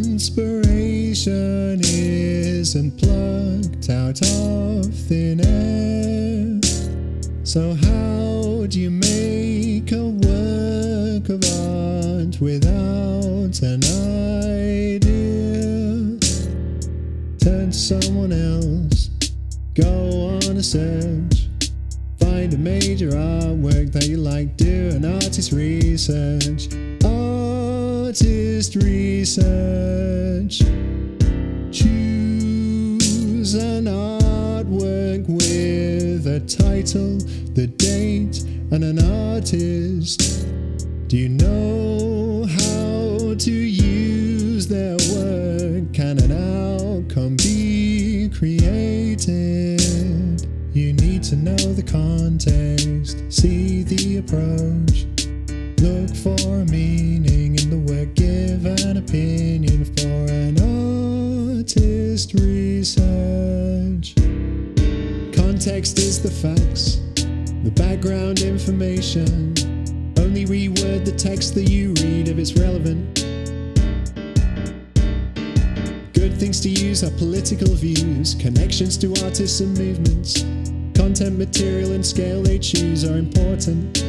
Inspiration isn't plucked out of thin air. So how do you make a work of art without an idea? Turn to someone else, go on a search, find a major artwork that you like, do an artist research. Artist research. Choose an artwork with a title, the date, and an artist. Do you know how to use their work? Can an outcome be created? You need to know the context, see the approach, look for a meaning in the work, give an opinion for an artist research. Context is the facts, the background information. Only reword the text that you read if it's relevant. Good things to use are political views, connections to artists and movements. Content, material, and scale they choose are important.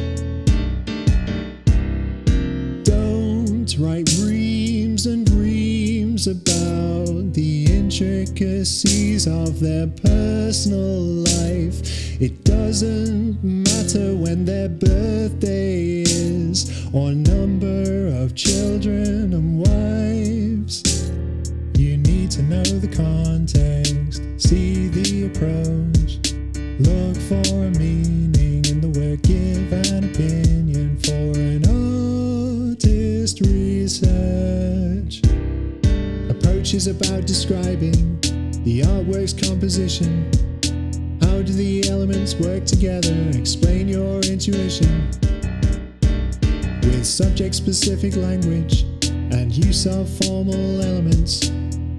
Don't write reams and reams about the intricacies of their personal life. It doesn't matter when their birthday is, or number of children and wives. You need to know the context, see the approach, look for a meaning in the work, give an opinion for an artist research. Approach is about describing the artwork's composition. How do the elements work together? Explain your intuition with subject-specific language and use of formal elements.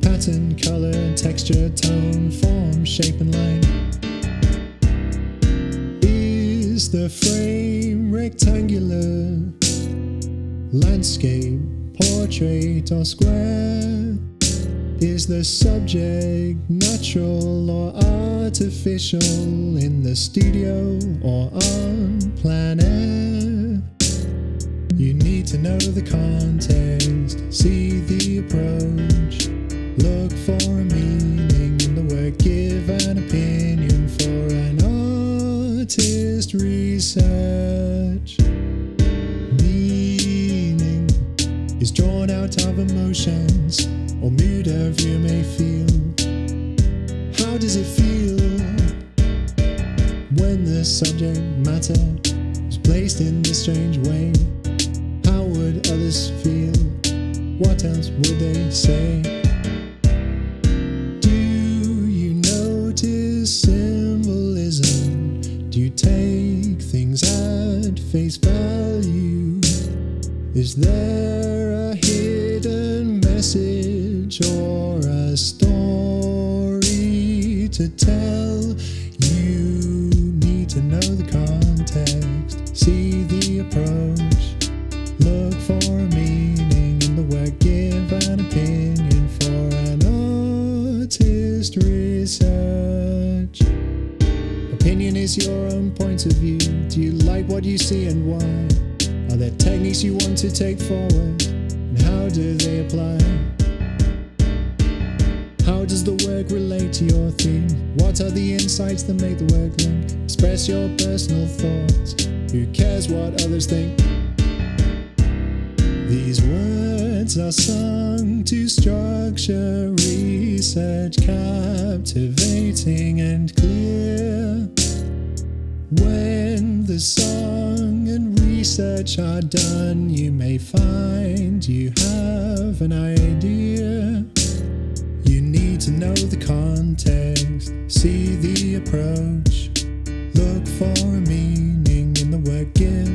Pattern, color, texture, tone, form, shape, and line. Is the frame rectangular, landscape, portrait, or square? Is the subject natural or artificial, in the studio or on plain air? You need to know the context, see the approach, look for a meaning in the work, give an opinion for an artist research. Meaning is drawn out of emotions or mood a viewer may feel. How does it feel when the subject matter is placed in this strange way? How would others feel? What else would they say? Do you notice symbolism? Do you take things at face value? Is there a hidden message or a story to tell? You need to know the context, see the approach, look for a meaning in the work, give an opinion for an artist research. Opinion is your own point of view. Do you like what you see and why? Are there techniques you want to take forward? And how do they apply? How does the work relate to your theme? What are the insights that make the work link? Express your personal thoughts. Who cares what others think? These words are sung to structure research, captivating and clear. When the song and research are done, you may find you have an idea. You need to know the context, see the approach, look for a meaning in the work, give